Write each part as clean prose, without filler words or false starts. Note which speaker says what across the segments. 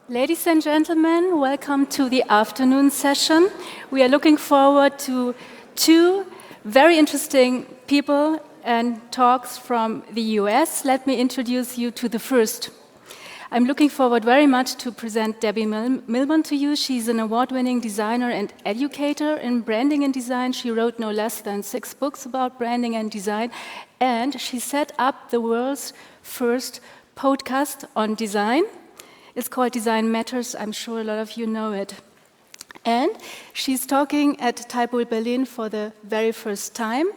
Speaker 1: Ladies and gentlemen, welcome to the afternoon session. We are looking forward to two very interesting people and talks from the US. Let me introduce you to the first. I'm looking forward very much to present Debbie Millman to you. She's an award-winning designer and educator in branding and design. She wrote no less than 6 books about branding and design, and she set up the world's first podcast on design. It's called Design Matters. I'm sure a lot of you know it. And she's talking at TYPO Berlin for the very first time.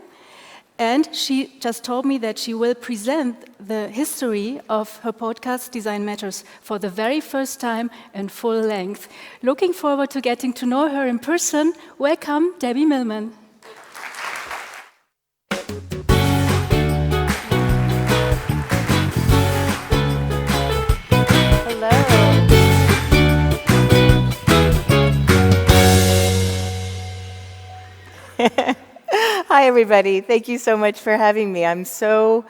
Speaker 1: And she just told me that she will present the history of her podcast, Design Matters, for the very first time in full length. Looking forward to getting to know her in person. Welcome, Debbie Millman.
Speaker 2: Hi, everybody. Thank you so much for having me. I'm so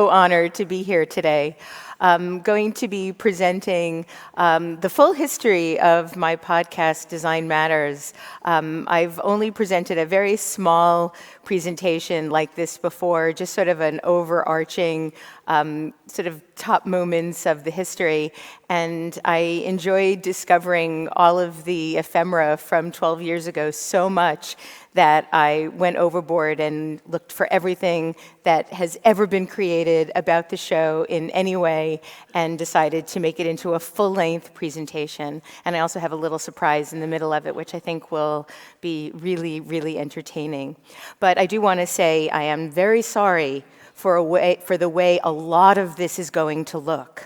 Speaker 2: honored to be here today. I'm going to be presenting the full history of my podcast, Design Matters. I've only presented a very small presentation like this before, just sort of an overarching sort of top moments of the history. And I enjoyed discovering all of the ephemera from 12 years ago so much that I went overboard and looked for everything that has ever been created about the show in any way and decided to make it into a full-length presentation. And I also have a little surprise in the middle of it, which I think will be really, really entertaining. But I do want to say I am very sorry for the way a lot of this is going to look.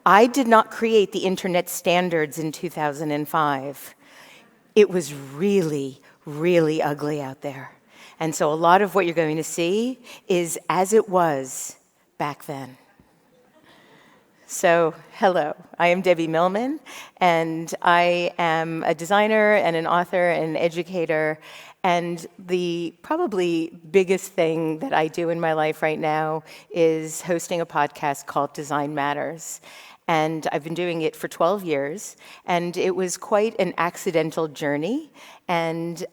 Speaker 2: I did not create the internet standards in 2005. It was really ugly out there. And so a lot of what you're going to see is as it was back then. So, hello, I am Debbie Millman, and I am a designer and an author and an educator. And the probably biggest thing that I do in my life right now is hosting a podcast called Design Matters. And I've been doing it for 12 years, and it was quite an accidental journey and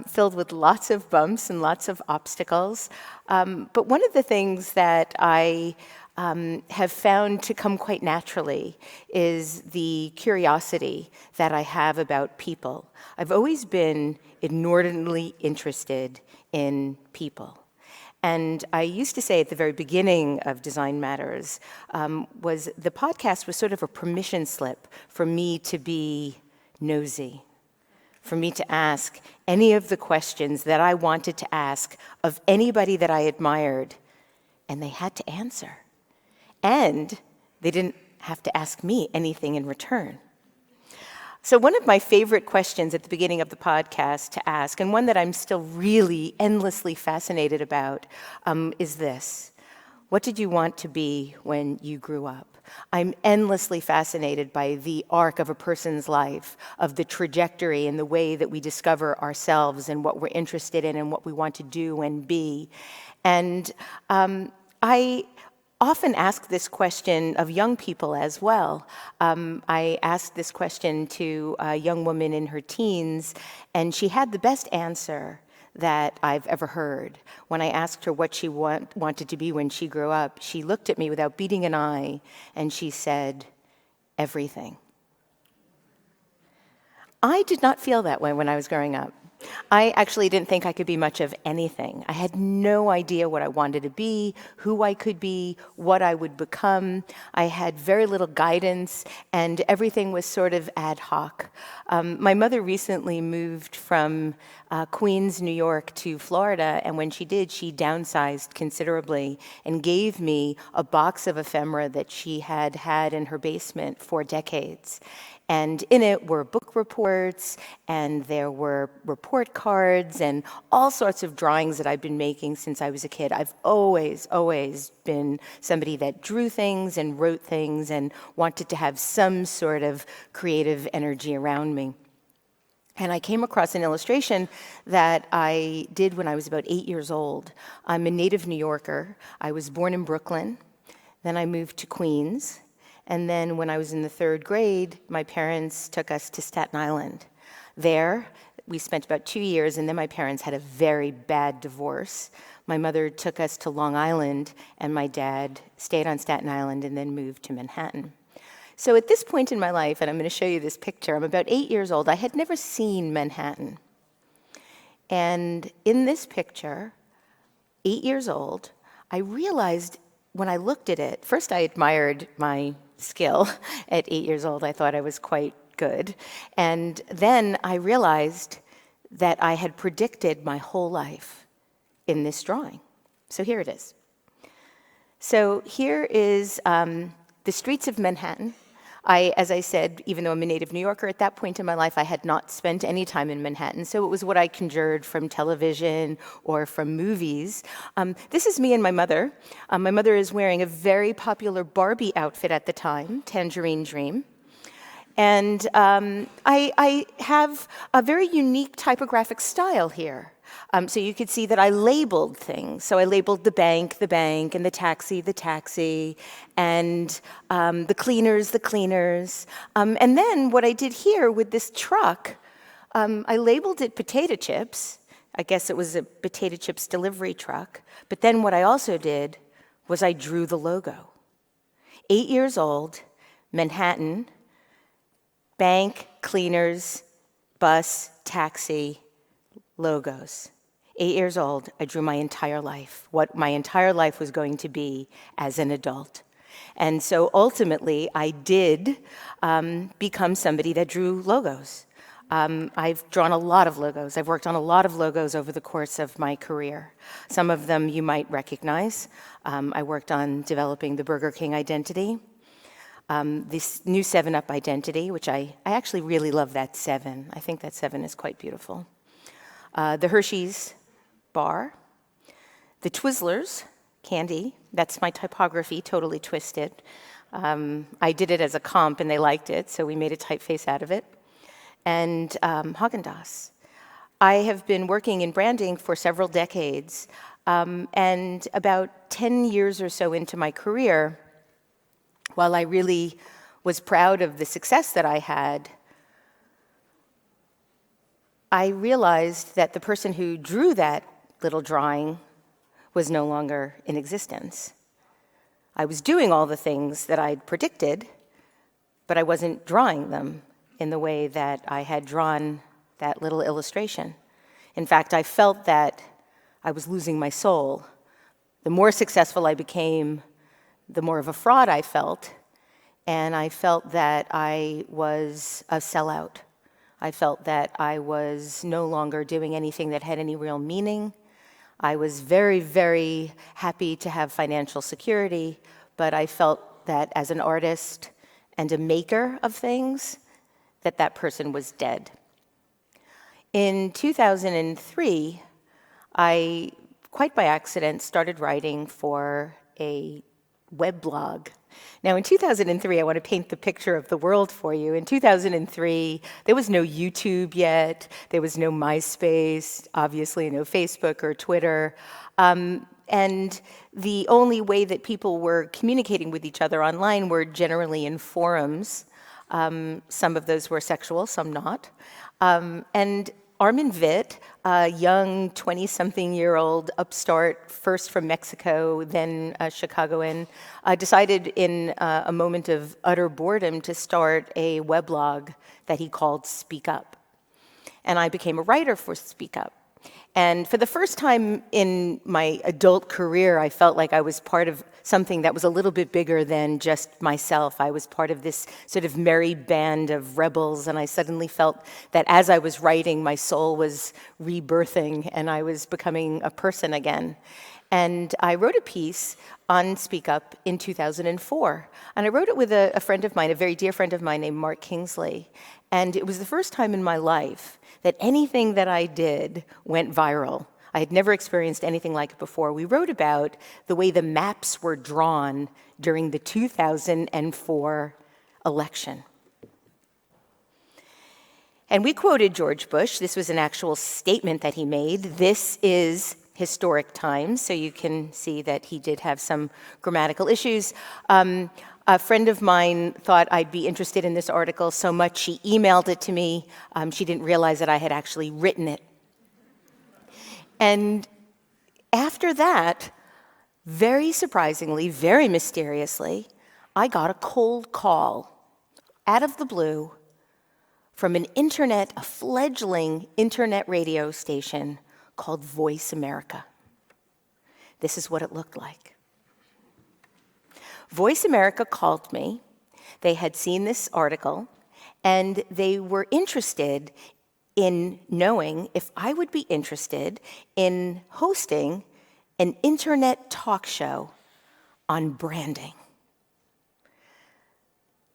Speaker 2: filled with lots of bumps and lots of obstacles. But one of the things that I have found to come quite naturally is the curiosity that I have about people. I've always been inordinately interested in people. And I used to say at the very beginning of Design Matters, was the podcast was sort of a permission slip for me to be nosy, for me to ask any of the questions that I wanted to ask of anybody that I admired, and they had to answer. And they didn't have to ask me anything in return. So one of my favorite questions at the beginning of the podcast to ask, and one that I'm still really endlessly fascinated about, is this. What did you want to be when you grew up? I'm endlessly fascinated by the arc of a person's life, of the trajectory and the way that we discover ourselves and what we're interested in and what we want to do and be. And I often ask this question of young people as well. I asked this question to a young woman in her teens, and she had the best answer that I've ever heard. When I asked her what she wanted to be when she grew up, she looked at me without beating an eye, and she said, everything. I did not feel that way when I was growing up. I actually didn't think I could be much of anything. I had no idea what I wanted to be, who I could be, what I would become. I had very little guidance, and everything was sort of ad hoc. My mother recently moved from Queens, New York to Florida, and when she did, she downsized considerably and gave me a box of ephemera that she had had in her basement for decades. And in it were book reports, and there were report cards, and all sorts of drawings that I've been making since I was a kid. I've always been somebody that drew things and wrote things and wanted to have some sort of creative energy around me. And I came across an illustration that I did when I was about 8 years old. I'm a native New Yorker. I was born in Brooklyn. Then I moved to Queens. And then when I was in the 3rd grade, my parents took us to Staten Island. There, we spent about 2 years, and then my parents had a very bad divorce. My mother took us to Long Island, and my dad stayed on Staten Island and then moved to Manhattan. So at this point in my life, and I'm going to show you this picture, I'm about 8 years old. I had never seen Manhattan. And in this picture, 8 years old, I realized when I looked at it, first I admired my skill at 8 years old. I thought I was quite good. And then I realized that I had predicted my whole life in this drawing. So here it is. So here is the streets of Manhattan. As I said, even though I'm a native New Yorker, at that point in my life, I had not spent any time in Manhattan, so it was what I conjured from television or from movies. This is me and my mother. My mother is wearing a very popular Barbie outfit at the time, Tangerine Dream. And I have a very unique typographic style here. So you could see that I labeled things. So I labeled the bank, and the taxi, and the cleaners. And then what I did here with this truck, I labeled it potato chips. I guess it was a potato chips delivery truck. But then what I also did was I drew the logo. 8 years old, Manhattan, bank, cleaners, bus, taxi, logos. 8 years old, I drew my entire life, what my entire life was going to be as an adult. And so ultimately, I did become somebody that drew logos. I've drawn a lot of logos. I've worked on a lot of logos over the course of my career. Some of them you might recognize. I worked on developing the Burger King identity, this new 7-Up identity, which I actually really love that 7. I think that 7 is quite beautiful. The Hershey's bar, the Twizzlers candy, that's my typography, totally twisted. I did it as a comp and they liked it, so we made a typeface out of it. And Haagen-Dazs. I have been working in branding for several decades, and about 10 years or so into my career, while I really was proud of the success that I had, I realized that the person who drew that little drawing was no longer in existence. I was doing all the things that I'd predicted, but I wasn't drawing them in the way that I had drawn that little illustration. In fact, I felt that I was losing my soul. The more successful I became, the more of a fraud I felt, and I felt that I was a sellout. I felt that I was no longer doing anything that had any real meaning. I was very, very happy to have financial security, but I felt that as an artist and a maker of things, that person was dead. In 2003, I, quite by accident, started writing for a web blog. Now, in 2003, I want to paint the picture of the world for you. In 2003, there was no YouTube yet. There was no MySpace, obviously no Facebook or Twitter. And the only way that people were communicating with each other online were generally in forums. Some of those were sexual, some not. And Armin Witt, a young 20-something-year-old upstart, first from Mexico, then a Chicagoan, decided in a moment of utter boredom to start a weblog that he called Speak Up. And I became a writer for Speak Up. And for the first time in my adult career, I felt like I was part of something that was a little bit bigger than just myself. I was part of this sort of merry band of rebels, and I suddenly felt that as I was writing, my soul was rebirthing, and I was becoming a person again. And I wrote a piece on Speak Up in 2004. And I wrote it with a friend of mine, a very dear friend of mine named Mark Kingsley. And it was the first time in my life that anything that I did went viral. I had never experienced anything like it before. We wrote about the way the maps were drawn during the 2004 election. And we quoted George Bush. This was an actual statement that he made. This is historic times, so you can see that he did have some grammatical issues. A friend of mine thought I'd be interested in this article so much she emailed it to me. She didn't realize that I had actually written it. And after that, very surprisingly, very mysteriously, I got a cold call out of the blue from a fledgling internet radio station called Voice America. This is what it looked like. Voice America called me. They had seen this article, and they were interested in knowing if I would be interested in hosting an internet talk show on branding.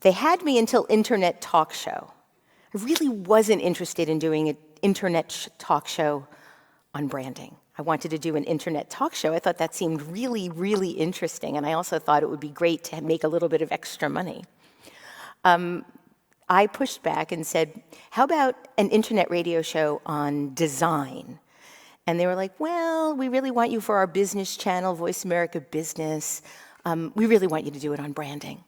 Speaker 2: They had me until internet talk show. I really wasn't interested in doing an internet talk show on branding. I wanted to do an internet talk show. I thought that seemed really, really interesting, and I also thought it would be great to make a little bit of extra money. I pushed back and said, how about an internet radio show on design? And they were like, well, we really want you for our business channel, Voice America Business. We really want you to do it on branding.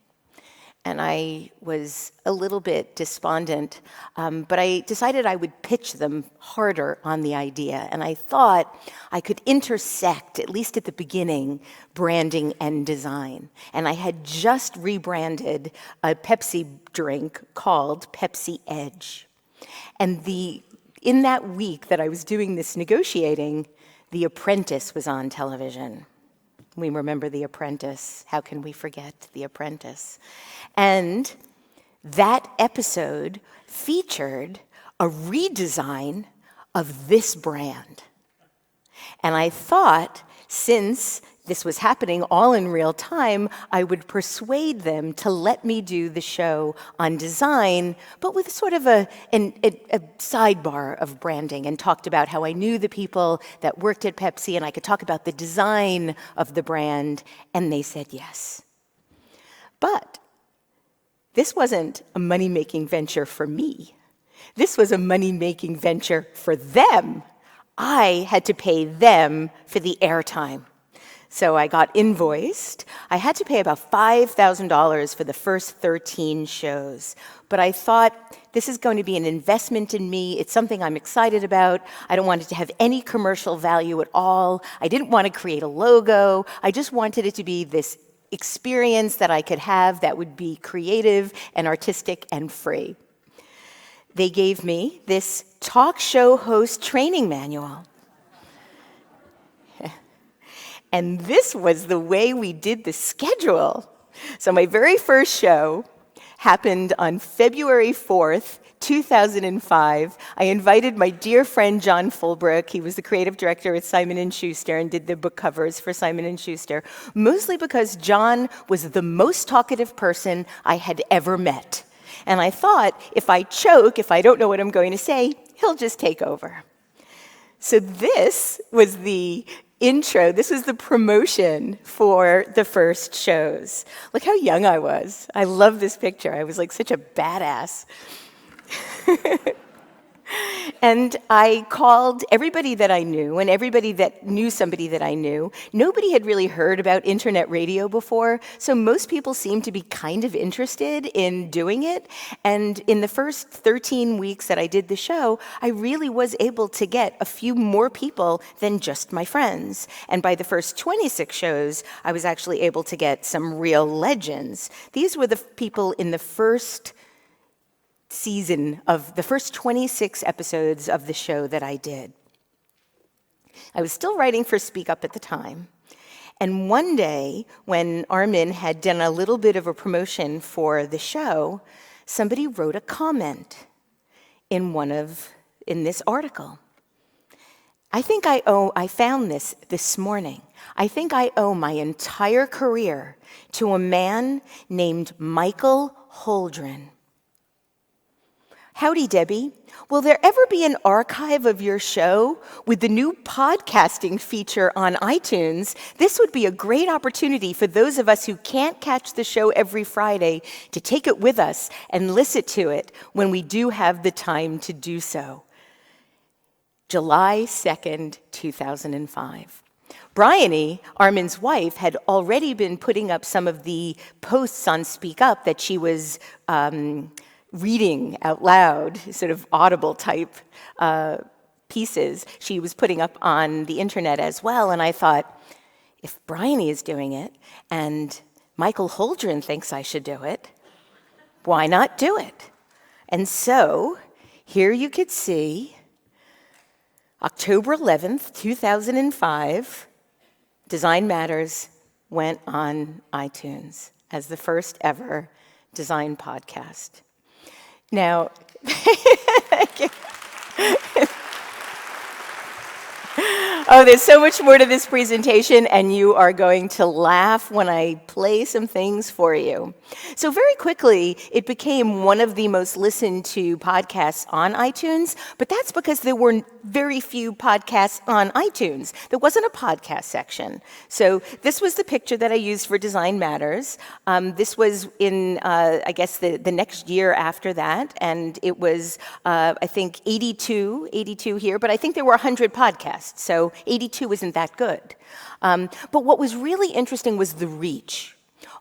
Speaker 2: And I was a little bit despondent, but I decided I would pitch them harder on the idea. And I thought I could intersect, at least at the beginning, branding and design. And I had just rebranded a Pepsi drink called Pepsi Edge. And in that week that I was doing this negotiating, The Apprentice was on television. We remember The Apprentice. How can we forget The Apprentice? And that episode featured a redesign of this brand. And I thought, since this was happening all in real time, I would persuade them to let me do the show on design, but with sort of a sidebar of branding, and talked about how I knew the people that worked at Pepsi and I could talk about the design of the brand, and they said yes. But this wasn't a money-making venture for me. This was a money-making venture for them. I had to pay them for the airtime. So I got invoiced. I had to pay about $5,000 for the first 13 shows. But I thought, this is going to be an investment in me. It's something I'm excited about. I don't want it to have any commercial value at all. I didn't want to create a logo. I just wanted it to be this experience that I could have that would be creative and artistic and free. They gave me this talk show host training manual. And this was the way we did the schedule. So my very first show happened on February 4th, 2005. I invited my dear friend John Fulbrook. He was the creative director at Simon & Schuster and did the book covers for Simon & Schuster, mostly because John was the most talkative person I had ever met. And I thought, if I choke, if I don't know what I'm going to say, he'll just take over. So this was the intro. This was the promotion for the first shows. Look how young I was. I love this picture. I was like such a badass. And I called everybody that I knew and everybody that knew somebody that I knew. Nobody had really heard about internet radio before, so most people seemed to be kind of interested in doing it. And in the first 13 weeks that I did the show, I really was able to get a few more people than just my friends. And by the first 26 shows, I was actually able to get some real legends. These were the people in the first season of the first 26 episodes of the show that I did. I was still writing for Speak Up at the time. And one day, when Armin had done a little bit of a promotion for the show, somebody wrote a comment in this article. I found this morning. I think I owe my entire career to a man named Michael Holdren. Howdy, Debbie. Will there ever be an archive of your show with the new podcasting feature on iTunes? This would be a great opportunity for those of us who can't catch the show every Friday to take it with us and listen to it when we do have the time to do so. July 2nd, 2005. Bryony, Armin's wife, had already been putting up some of the posts on Speak Up that she was reading out loud, sort of audible type pieces. She was putting up on the internet as well, and I thought, if Bryony is doing it and Michael Holdren thinks I should do it, why not do it? And so here you could see October 11th, 2005, Design Matters went on iTunes as the first ever design podcast. Now, oh, there's so much more to this presentation, and you are going to laugh when I play some things for you. So very quickly, it became one of the most listened to podcasts on iTunes, but that's because there were very few podcasts on iTunes. There wasn't a podcast section. So this was the picture that I used for Design Matters. This was in, I guess, the next year after that, and it was, I think, 82 here, but I think there were 100 podcasts, so 82 isn't that good. But what was really interesting was the reach.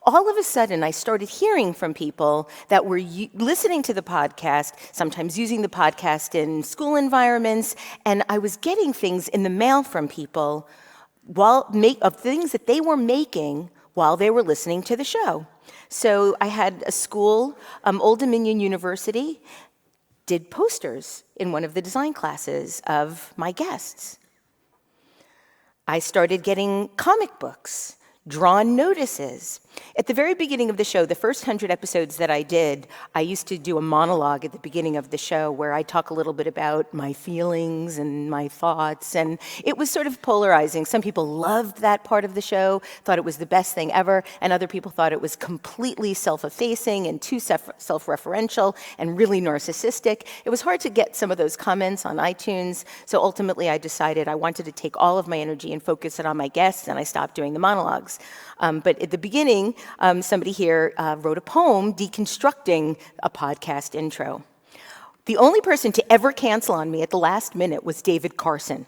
Speaker 2: All of a sudden, I started hearing from people that were listening to the podcast, sometimes using the podcast in school environments, and I was getting things in the mail from people of things that they were making while they were listening to the show. So I had a school, Old Dominion University, did posters in one of the design classes of my guests. I started getting comic books, drawn notices. At the very beginning of the show, the first 100 episodes that I did, I used to do a monologue at the beginning of the show where I talk a little bit about my feelings and my thoughts, and it was sort of polarizing. Some people loved that part of the show, thought it was the best thing ever, and other people thought it was completely self-effacing and too self-referential and really narcissistic. It was hard to get some of those comments on iTunes, so ultimately I decided I wanted to take all of my energy and focus it on my guests, and I stopped doing the monologues. But at the beginning, somebody here wrote a poem deconstructing a podcast intro. The only person to ever cancel on me at the last minute was David Carson.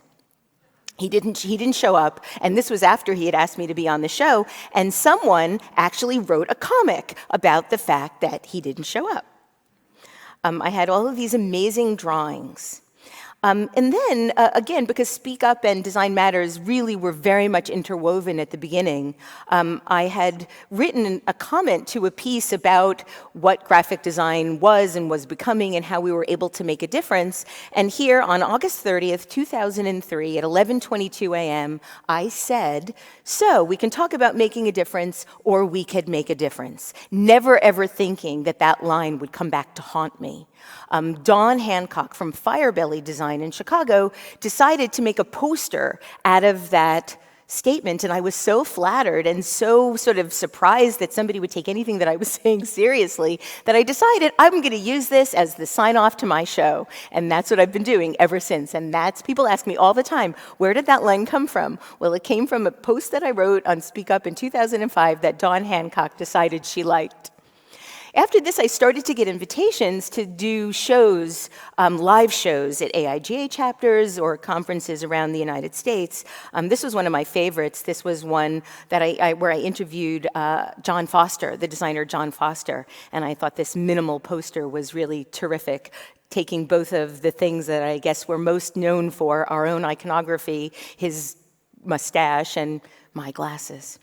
Speaker 2: He didn't show up, and this was after he had asked me to be on the show, and someone actually wrote a comic about the fact that he didn't show up. I had all of these amazing drawings. And then, again, because Speak Up and Design Matters really were very much interwoven at the beginning, I had written a comment to a piece about what graphic design was and was becoming and how we were able to make a difference. And here on August 30th, 2003, at 11:22 a.m., I said, so we can talk about making a difference or we could make a difference. Never ever thinking that that line would come back to haunt me. Dawn Hancock from Firebelly Design in Chicago decided to make a poster out of that statement, and I was so flattered and so sort of surprised that somebody would take anything that I was saying seriously that I decided I'm going to use this as the sign-off to my show, and that's what I've been doing ever since. And people ask me all the time, where did that line come from? Well, it came from a post that I wrote on Speak Up in 2005 that Dawn Hancock decided she liked. After this, I started to get invitations to do shows, live shows at AIGA chapters or conferences around the United States. This was one of my favorites. This was one that where I interviewed John Foster, the designer John Foster, and I thought this minimal poster was really terrific, taking both of the things that I guess we're most known for, our own iconography, his mustache, and my glasses.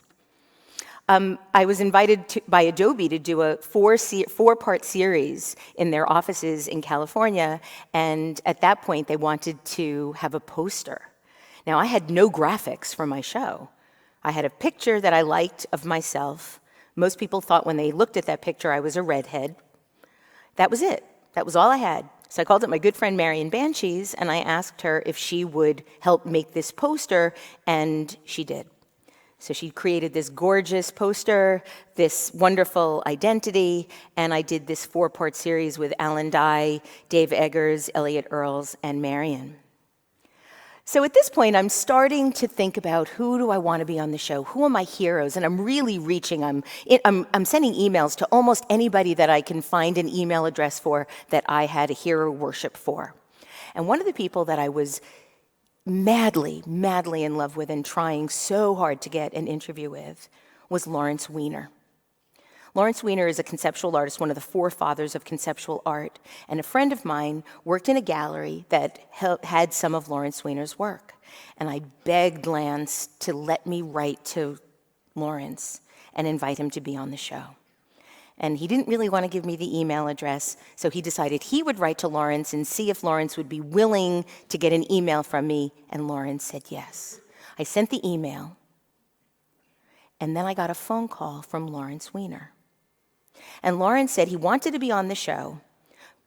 Speaker 2: I was invited by Adobe to do a four-part series in their offices in California, and at that point, they wanted to have a poster. Now, I had no graphics for my show. I had a picture that I liked of myself. Most people thought when they looked at that picture I was a redhead. That was it. That was all I had. So I called up my good friend Marion Banshees, and I asked her if she would help make this poster, and she did. So she created this gorgeous poster, this wonderful identity, and I did this four-part series with Alan Dye, Dave Eggers, Elliot Earls, and Marion. So at this point, I'm starting to think about who do I want to be on the show? Who are my heroes? And I'm really reaching. I'm sending emails to almost anybody that I can find an email address for that I had a hero worship for. And one of the people that I was madly, madly in love with and trying so hard to get an interview with was Lawrence Weiner. Lawrence Weiner is a conceptual artist, one of the forefathers of conceptual art, and a friend of mine worked in a gallery that had some of Lawrence Weiner's work. And I begged Lance to let me write to Lawrence and invite him to be on the show. And he didn't really want to give me the email address, so he decided he would write to Lawrence and see if Lawrence would be willing to get an email from me, and Lawrence said yes. I sent the email, and then I got a phone call from Lawrence Weiner. And Lawrence said he wanted to be on the show,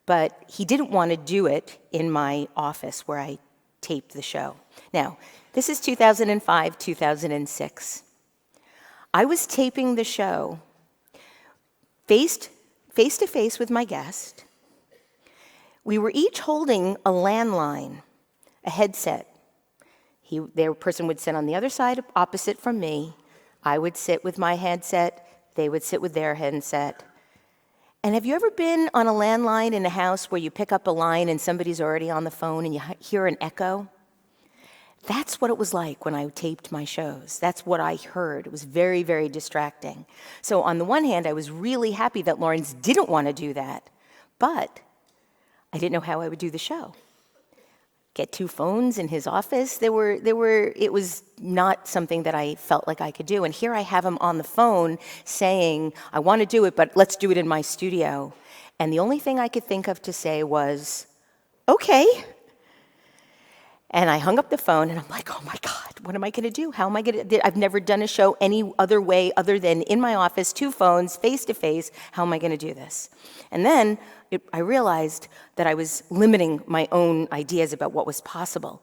Speaker 2: but he didn't want to do it in my office where I taped the show. Now, this is 2005, 2006. I was taping the show face to face with my guest. We were each holding a landline, a headset. Their person would sit on the other side, opposite from me. I would sit with my headset. They would sit with their headset. And have you ever been on a landline in a house where you pick up a line and somebody's already on the phone and you hear an echo? That's what it was like when I taped my shows. That's what I heard. It was very, very distracting. So on the one hand, I was really happy that Lawrence didn't want to do that, but I didn't know how I would do the show. Get two phones in his office. It was not something that I felt like I could do. And here I have him on the phone saying, I want to do it, but let's do it in my studio. And the only thing I could think of to say was, okay. And I hung up the phone and I'm like, oh my God, what am I going to do? How am I going to, I've never done a show any other way other than in my office, two phones, face to face. How am I going to do this? And then I realized that I was limiting my own ideas about what was possible.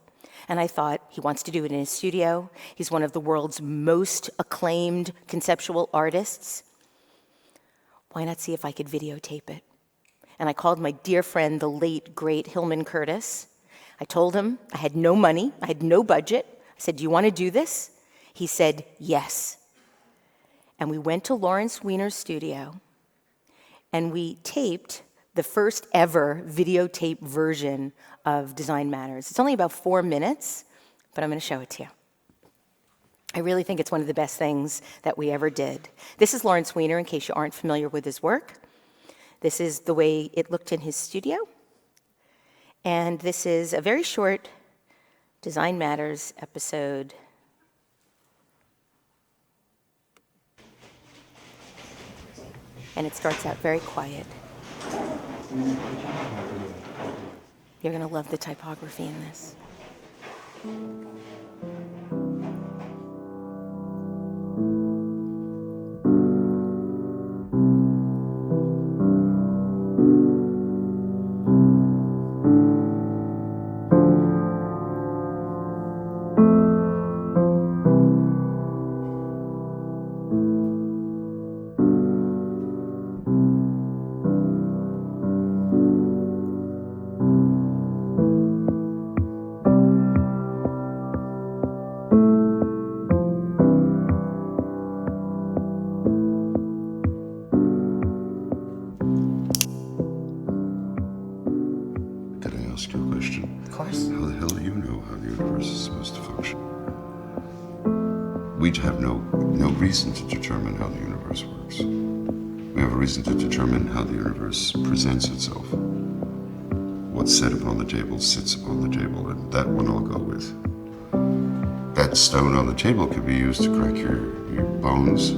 Speaker 2: And I thought, he wants to do it in his studio. He's one of the world's most acclaimed conceptual artists. Why not see if I could videotape it? And I called my dear friend, the late, great Hillman Curtis. I told him I had no money, I had no budget. I said, do you want to do this? He said, yes. And we went to Lawrence Weiner's studio, and we taped the first ever videotape version of Design Matters. It's only about 4 minutes, but I'm going to show it to you. I really think it's one of the best things that we ever did. This is Lawrence Weiner, in case you aren't familiar with his work. This is the way it looked in his studio. And this is a very short Design Matters episode. And it starts out very quiet. You're going to love the typography in this.
Speaker 3: We have no reason to determine how the universe works. We have a reason to determine how the universe presents itself. What's set upon the table sits upon the table, and that one I'll go with. That stone on the table can be used to crack your bones,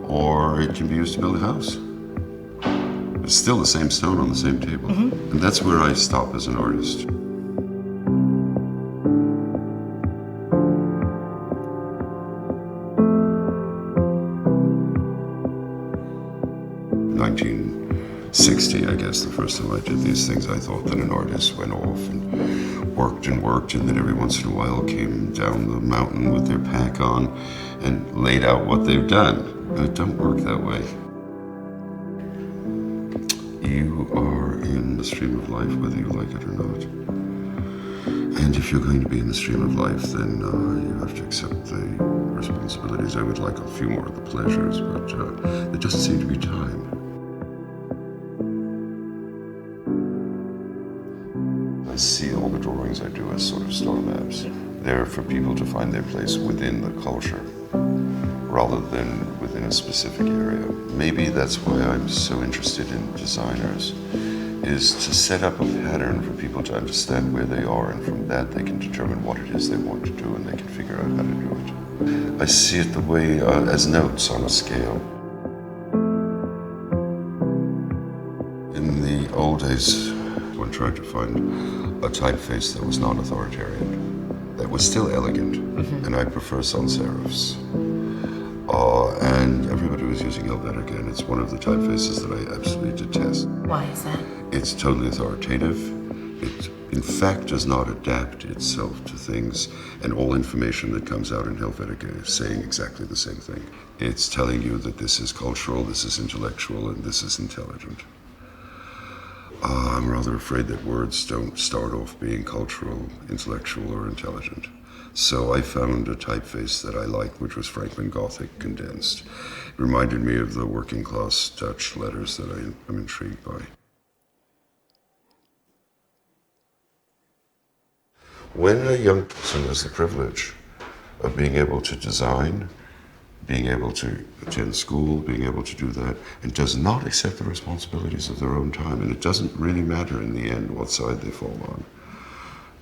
Speaker 3: or it can be used to build a house. It's still the same stone on the same table. And that's where I stop as an artist. In 1960, I guess, the first time I did these things, I thought that an artist went off and worked, and then every once in a while came down the mountain with their pack on and laid out what they've done. And it don't work that way. You are in the stream of life, whether you like it or not. And if you're going to be in the stream of life, then you have to accept the responsibilities. I would like a few more of the pleasures, but there doesn't seem to be time. I see all the drawings I do as sort of star maps. They're for people to find their place within the culture, rather than within a specific area. Maybe that's why I'm so interested in designers, is to set up a pattern for people to understand where they are, and from that they can determine what it is they want to do, and they can figure out how to do it. I see it the way, as notes on a scale. In the old days, one tried to find a typeface that was not authoritarian, that was still elegant, and I prefer sans serifs. And everybody was using Helvetica, and it's one of the typefaces that I absolutely detest.
Speaker 2: Why is that?
Speaker 3: It's totally authoritative. It, in fact, does not adapt itself to things, and all information that comes out in Helvetica is saying exactly the same thing. It's telling you that this is cultural, this is intellectual, and this is intelligent. I'm rather afraid that words don't start off being cultural, intellectual, or intelligent. So I found a typeface that I liked, which was Franklin Gothic condensed. It reminded me of the working class Dutch letters that I'm intrigued by. When a young person has the privilege of being able to design, being able to attend school, being able to do that, and does not accept the responsibilities of their own time, and it doesn't really matter in the end what side they fall on,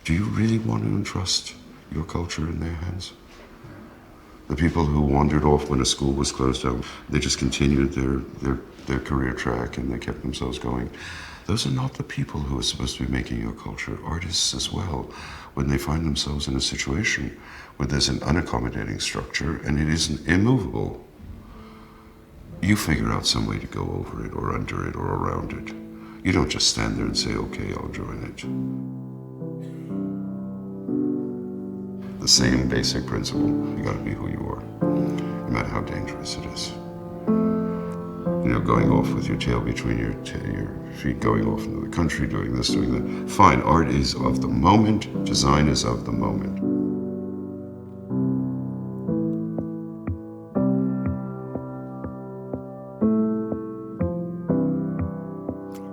Speaker 3: do you really want to entrust your culture in their hands? The people who wandered off when a school was closed down, they just continued their career track and they kept themselves going. Those are not the people who are supposed to be making your culture. Artists as well, when they find themselves in a situation where there's an unaccommodating structure and it isn't immovable, you figure out some way to go over it or under it or around it. You don't just stand there and say, okay, I'll join it. The same basic principle, you gotta be who you are, no matter how dangerous it is. You know, going off with your tail between your feet, going off into the country, doing this, doing that. Fine, art is of the moment, design is of the moment.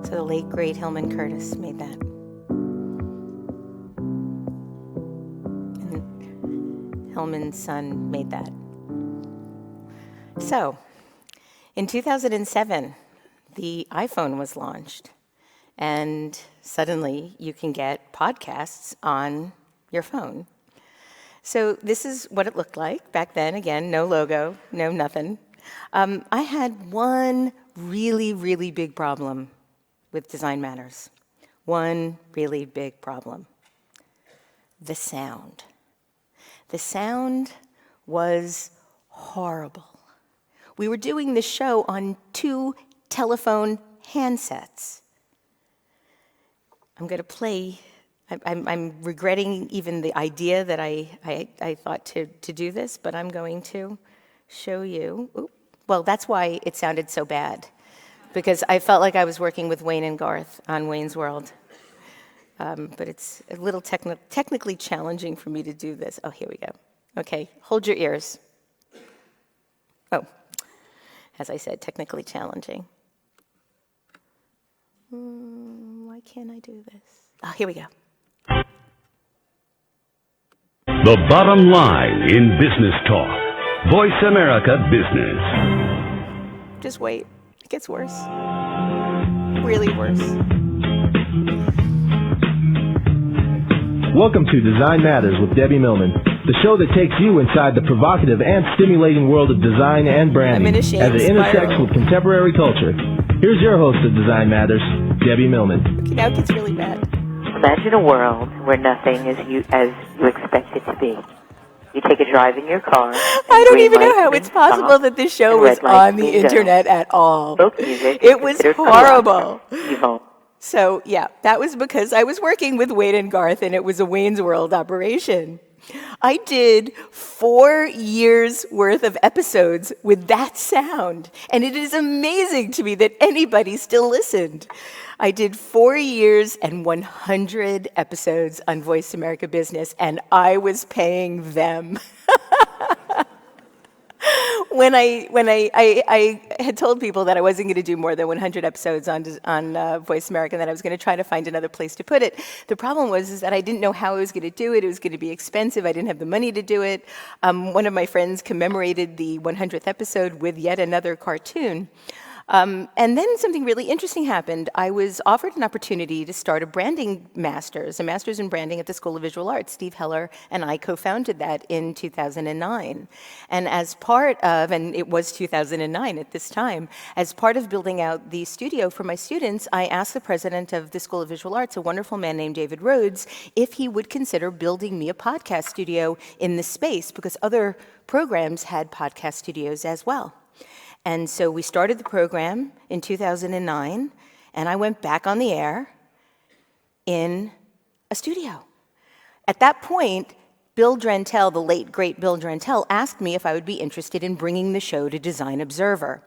Speaker 2: So the late, great Hillman Curtis made that. And Hillman's son made that. So, in 2007, the iPhone was launched, and suddenly you can get podcasts on your phone. So this is what it looked like back then. Again, no logo, no nothing. I had one really, really big problem with Design Matters. One really big problem. The sound. The sound was horrible. We were doing the show on 2 telephone handsets. I'm going to play. I'm regretting even the idea that I thought to do this, but I'm going to show you. Ooh. Well, that's why it sounded so bad, because I felt like I was working with Wayne and Garth on Wayne's World. But it's a little technically challenging for me to do this. Oh, here we go. Okay, hold your ears. Oh. As I said, technically challenging. Why can't I do this? Oh, here we go.
Speaker 4: The bottom line in business talk. Voice America Business.
Speaker 2: Just wait. It gets worse. Really worse.
Speaker 5: Welcome to Design Matters with Debbie Millman, the show that takes you inside the provocative and stimulating world of design and branding as it intersects with contemporary culture. Here's your host of Design Matters, Debbie Millman.
Speaker 2: Okay, now it gets really bad.
Speaker 6: Imagine a world where nothing is as you expect it to be. You take a drive in your car.
Speaker 2: I don't even know how it's possible that this show was on the internet at all. It was horrible. So, yeah, that was because I was working with Wayne and Garth, and it was a Wayne's World operation. I did 4 years worth of episodes with that sound, and it is amazing to me that anybody still listened. I did 4 years and 100 episodes on Voice America Business, and I was paying them. when I had told people that I wasn't going to do more than 100 episodes on Voice America, and that I was going to try to find another place to put it, the problem was that I didn't know how I was going to do it. It was going to be expensive. I didn't have the money to do it. One of my friends commemorated the 100th episode with yet another cartoon. And then something really interesting happened. I was offered an opportunity to start a master's in branding at the School of Visual Arts. Steve Heller and I co-founded that in 2009. And as part of, and it was 2009 at this time, as part of building out the studio for my students, I asked the president of the School of Visual Arts, a wonderful man named David Rhodes, if he would consider building me a podcast studio in the space, because other programs had podcast studios as well. And so we started the program in 2009, and I went back on the air in a studio. At that point, Bill Drentel, the late, great Bill Drentel, asked me if I would be interested in bringing the show to Design Observer.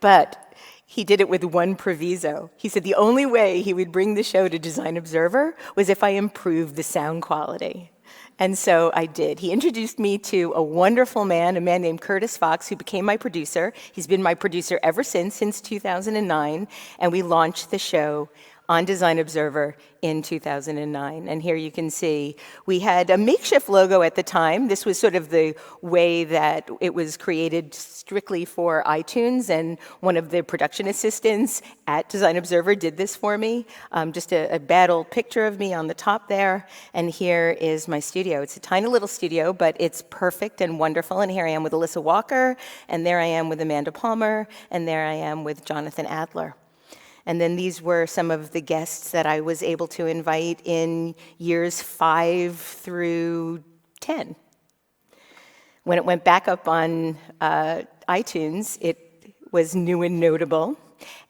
Speaker 2: But he did it with one proviso. He said the only way he would bring the show to Design Observer was if I improved the sound quality. And so I did. He introduced me to a wonderful man, a man named Curtis Fox, who became my producer. He's been my producer ever since 2009, and we launched the show on Design Observer in 2009. And here you can see we had a makeshift logo at the time. This was sort of the way that it was created strictly for iTunes, and one of the production assistants at Design Observer did this for me. Just a bad old picture of me on the top there. And here is my studio. It's a tiny little studio, but it's perfect and wonderful. And here I am with Alyssa Walker, and there I am with Amanda Palmer, and there I am with Jonathan Adler. And then these were some of the guests that I was able to invite in years 5 through 10. When it went back up on iTunes, it was new and notable.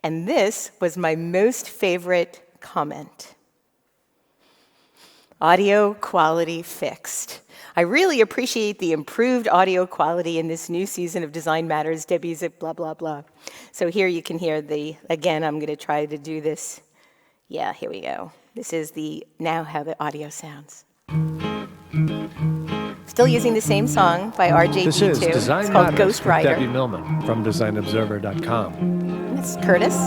Speaker 2: And this was my most favorite comment. Audio quality fixed. I really appreciate the improved audio quality in this new season of Design Matters. Debbie's at blah, blah, blah. So here you can hear again, I'm going to try to do this. Yeah, here we go. This is now how the audio sounds. Still using the same song by RJB2.
Speaker 7: This is Design
Speaker 2: It's called
Speaker 7: Matters
Speaker 2: Ghost
Speaker 7: with
Speaker 2: Rider.
Speaker 7: Debbie Millman from DesignObserver.com.
Speaker 2: That's Curtis.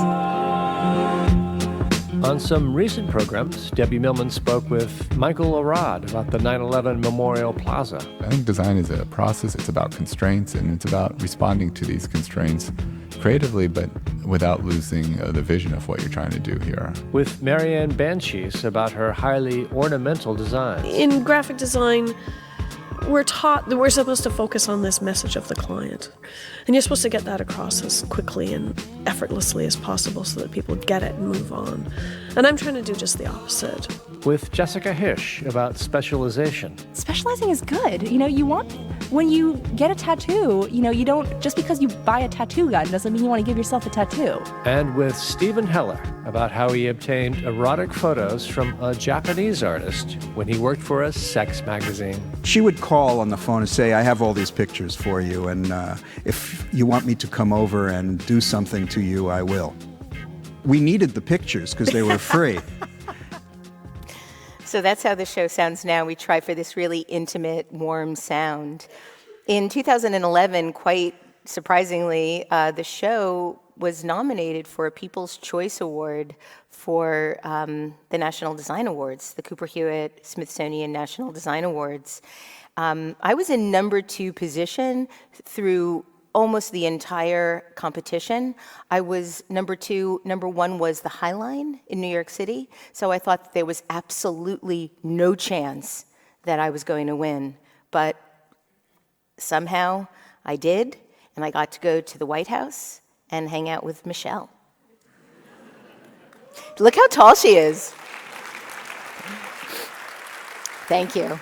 Speaker 7: On some recent programs, Debbie Millman spoke with Michael Arad about the 9/11 Memorial Plaza.
Speaker 8: I think design is a process. It's about constraints, and it's about responding to these constraints creatively, but without losing the vision of what you're trying to do here.
Speaker 7: With Marianne Banshees about her highly ornamental designs.
Speaker 9: In graphic design, we're taught that we're supposed to focus on this message of the client. And you're supposed to get that across as quickly and effortlessly as possible so that people get it and move on. And I'm trying to do just the opposite.
Speaker 7: With Jessica Hish about specialization.
Speaker 10: Specializing is good. When you get a tattoo, you don't, just because you buy a tattoo gun doesn't mean you want to give yourself a tattoo.
Speaker 7: And with Stephen Heller about how he obtained erotic photos from a Japanese artist when he worked for a sex magazine.
Speaker 11: She would call on the phone and say, I have all these pictures for you, and if you want me to come over and do something to you, I will. We needed the pictures because they were free.
Speaker 2: So that's how the show sounds now. We try for this really intimate, warm sound. In 2011, quite surprisingly, the show was nominated for a People's Choice Award for the National Design Awards, the Cooper Hewitt Smithsonian National Design Awards. I was in number 2 position through almost the entire competition. I was number 2. Number 1 was the High Line in New York City. So I thought that there was absolutely no chance that I was going to win. But somehow I did, and I got to go to the White House and hang out with Michelle. Look how tall she is. Thank you.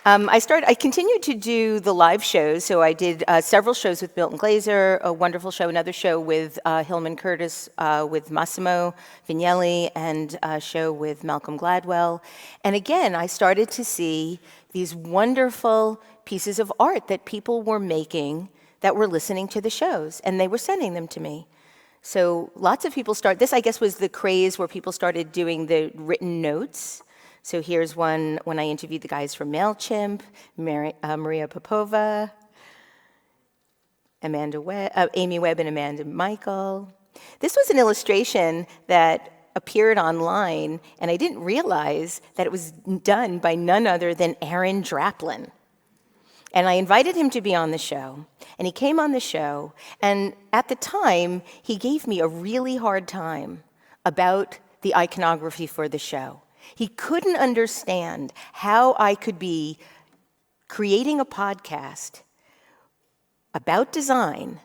Speaker 2: I continued to do the live shows, so I did several shows with Milton Glaser, a wonderful show, another show with Hillman Curtis, with Massimo Vignelli, and a show with Malcolm Gladwell. And again, I started to see these wonderful pieces of art that people were making that were listening to the shows, and they were sending them to me. So lots of people this I guess was the craze where people started doing the written notes. So here's one when I interviewed the guys from MailChimp, Maria Popova. Amy Webb and Amanda Michael. This was an illustration that appeared online, and I didn't realize that it was done by none other than Aaron Draplin. And I invited him to be on the show, and he came on the show, and at the time, he gave me a really hard time about the iconography for the show. He couldn't understand how I could be creating a podcast about design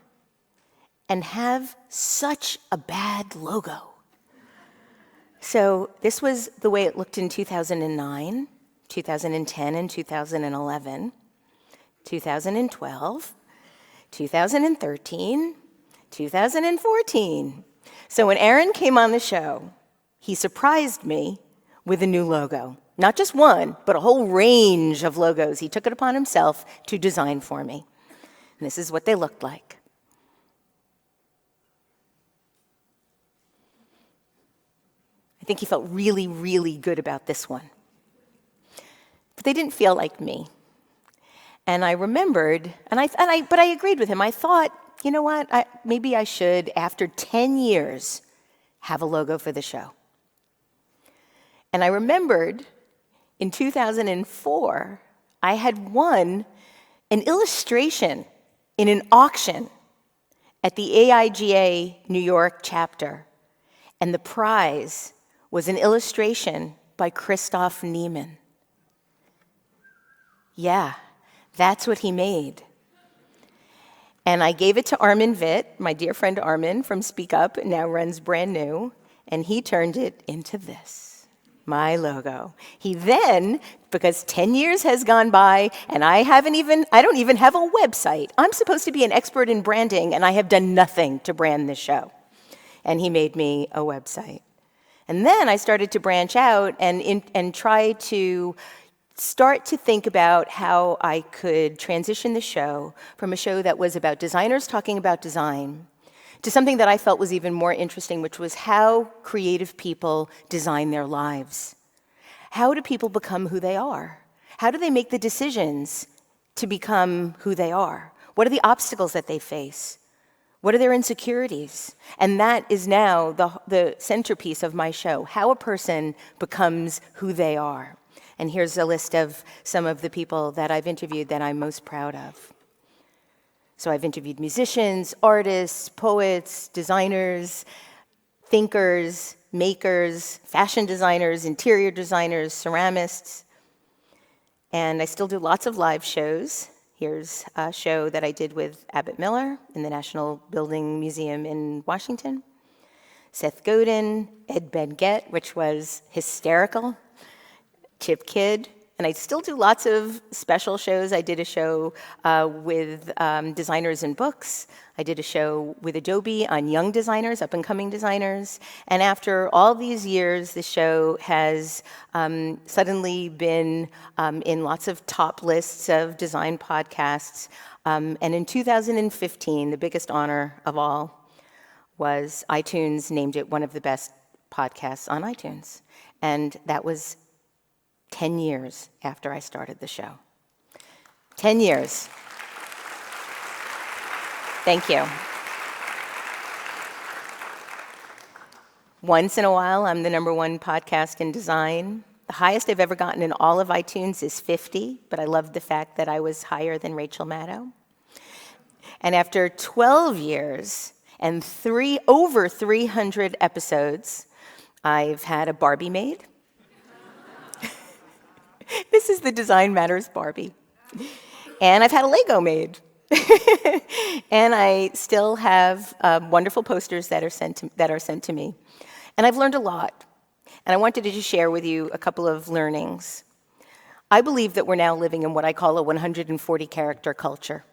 Speaker 2: and have such a bad logo. So this was the way it looked in 2009, 2010, and 2011, 2012, 2013, 2014. So when Aaron came on the show, he surprised me with a new logo. Not just one, but a whole range of logos. He took it upon himself to design for me. And this is what they looked like. I think he felt really, really good about this one. But they didn't feel like me. And I remembered, but I agreed with him. I thought, you know what, maybe I should, after 10 years, have a logo for the show. And I remembered in 2004, I had won an illustration in an auction at the AIGA New York chapter. And the prize was an illustration by Christoph Niemann. Yeah, that's what he made. And I gave it to Armin Witt, my dear friend Armin from Speak Up, now runs Brand New, and he turned it into this, my logo. He then, because 10 years has gone by, and I don't even have a website. I'm supposed to be an expert in branding, and I have done nothing to brand this show. And he made me a website. And then I started to branch out and try to start to think about how I could transition the show from a show that was about designers talking about design to something that I felt was even more interesting, which was how creative people design their lives. How do people become who they are? How do they make the decisions to become who they are? What are the obstacles that they face? What are their insecurities? And that is now the centerpiece of my show, how a person becomes who they are. And here's a list of some of the people that I've interviewed that I'm most proud of. So I've interviewed musicians, artists, poets, designers, thinkers, makers, fashion designers, interior designers, ceramists. And I still do lots of live shows. Here's a show that I did with Abbott Miller in the National Building Museum in Washington. Seth Godin, Ed Ben-Get, which was hysterical. Chip Kidd, and I still do lots of special shows. I did a show with designers and books. I did a show with Adobe on young designers, up-and-coming designers. And after all these years, the show has suddenly been in lots of top lists of design podcasts. And in 2015, the biggest honor of all was iTunes named it one of the best podcasts on iTunes. And that was 10 years after I started the show. 10 years. Thank you. Once in a while, I'm the #1 podcast in design. The highest I've ever gotten in all of iTunes is 50, but I love the fact that I was higher than Rachel Maddow. And after 12 years and over 300 episodes, I've had a Barbie made. This is the Design Matters Barbie. And I've had a Lego made. And I still have wonderful posters that are sent to me. And I've learned a lot. And I wanted to just share with you a couple of learnings. I believe that we're now living in what I call a 140-character culture.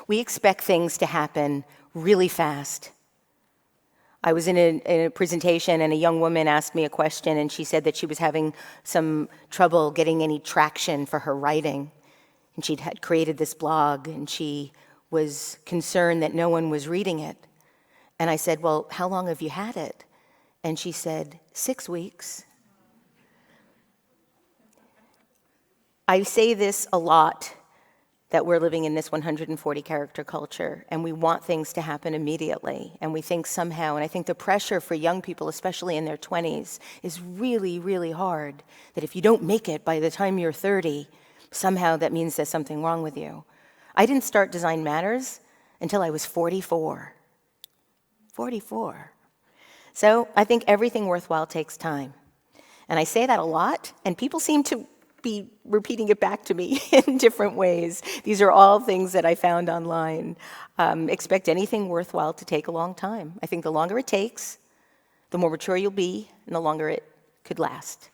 Speaker 2: We expect things to happen really fast. I was in a presentation, and a young woman asked me a question, and she said that she was having some trouble getting any traction for her writing. And she'd had created this blog, and she was concerned that no one was reading it. And I said, well, how long have you had it? And she said, 6 weeks. I say this a lot, that we're living in this 140 character culture, and we want things to happen immediately. And we think somehow, and I think the pressure for young people, especially in their 20s, is really, really hard, that if you don't make it by the time you're 30, somehow that means there's something wrong with you. I didn't start Design Matters until I was 44. 44. So I think everything worthwhile takes time. And I say that a lot, and people seem to be repeating it back to me in different ways. These are all things that I found online. Expect anything worthwhile to take a long time. I think the longer it takes, the more mature you'll be, and the longer it could last.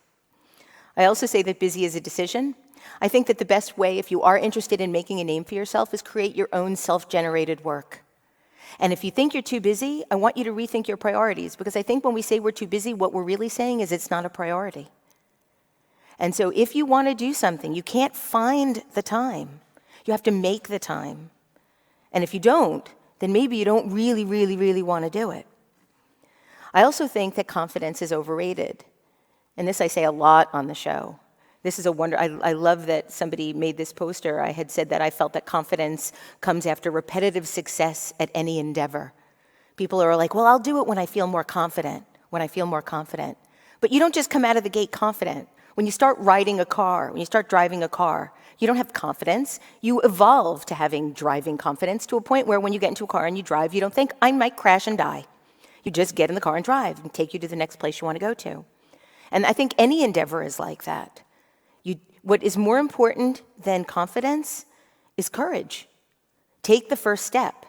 Speaker 2: I also say that busy is a decision. I think that the best way, if you are interested in making a name for yourself, is create your own self-generated work. And if you think you're too busy, I want you to rethink your priorities, because I think when we say we're too busy, what we're really saying is it's not a priority. And so if you want to do something, you can't find the time. You have to make the time. And if you don't, then maybe you don't really, really, really want to do it. I also think that confidence is overrated. And this I say a lot on the show. This is a wonder. I love that somebody made this poster. I had said that I felt that confidence comes after repetitive success at any endeavor. People are like, well, I'll do it when I feel more confident, when I feel more confident. But you don't just come out of the gate confident. When you start riding a car, when you start driving a car, you don't have confidence. You evolve to having driving confidence to a point where when you get into a car and you drive, you don't think, I might crash and die. You just get in the car and drive and take you to the next place you want to go to. And I think any endeavor is like that. What is more important than confidence is courage. Take the first step.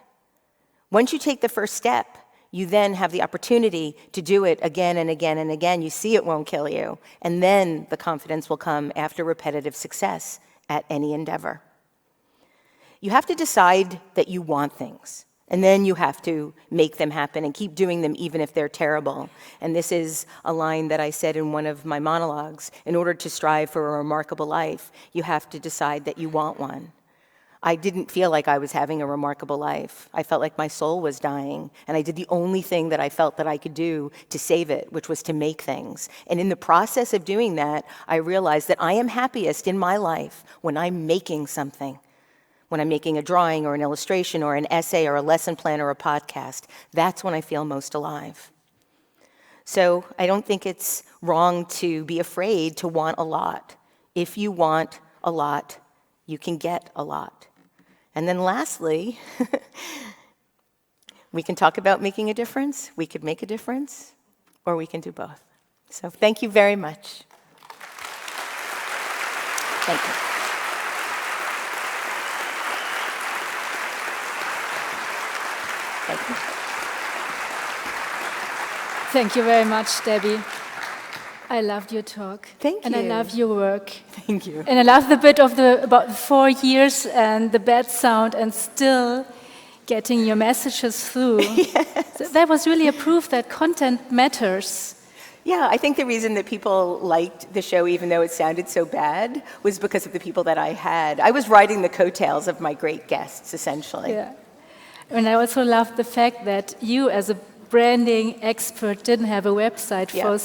Speaker 2: Once you take the first step, you then have the opportunity to do it again and again and again. You see it won't kill you. And then the confidence will come after repetitive success at any endeavor. You have to decide that you want things. And then you have to make them happen and keep doing them even if they're terrible. And this is a line that I said in one of my monologues. In order to strive for a remarkable life, you have to decide that you want one. I didn't feel like I was having a remarkable life. I felt like my soul was dying, and I did the only thing that I felt that I could do to save it, which was to make things. And in the process of doing that, I realized that I am happiest in my life when I'm making something. When I'm making a drawing or an illustration or an essay or a lesson plan or a podcast, that's when I feel most alive. So I don't think it's wrong to be afraid to want a lot. If you want a lot, you can get a lot. And then lastly, we can talk about making a difference, we could make a difference, or we can do both. So thank you very much. Thank you. Thank you.
Speaker 1: Thank you very much, Debbie. I loved your talk.
Speaker 2: Thank you.
Speaker 1: And I love your work.
Speaker 2: Thank you.
Speaker 1: And I love the bit of about 4 years and the bad sound and still getting your messages through.
Speaker 2: Yes.
Speaker 1: So that was really a proof that content matters.
Speaker 2: Yeah, I think the reason that people liked the show, even though it sounded so bad, was because of the people that I had. I was riding the coattails of my great guests, essentially.
Speaker 1: Yeah. And I also loved the fact that you, as a branding expert, didn't have a website for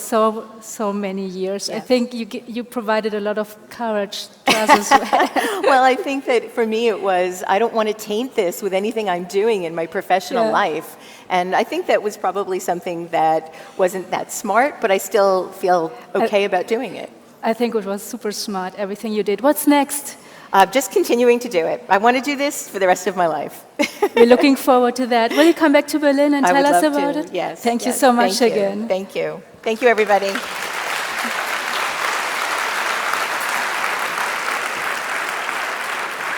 Speaker 1: so many years. I think you provided a lot of courage to us as well.
Speaker 2: Well, I think that for me it was, I don't want to taint this with anything I'm doing in my professional life. And I think that was probably something that wasn't that smart, but I still feel okay about doing it.
Speaker 1: I think it was super smart, everything you did. What's next?
Speaker 2: Just continuing to do it. I want to do this for the rest of my life.
Speaker 1: We're looking forward to that. Will you come back to Berlin and tell us about it?
Speaker 2: Yes.
Speaker 1: Thank you so much again.
Speaker 2: Thank you. Thank you, everybody.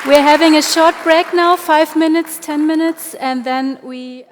Speaker 1: We're having a short break now, 5 minutes, 10 minutes, and then we...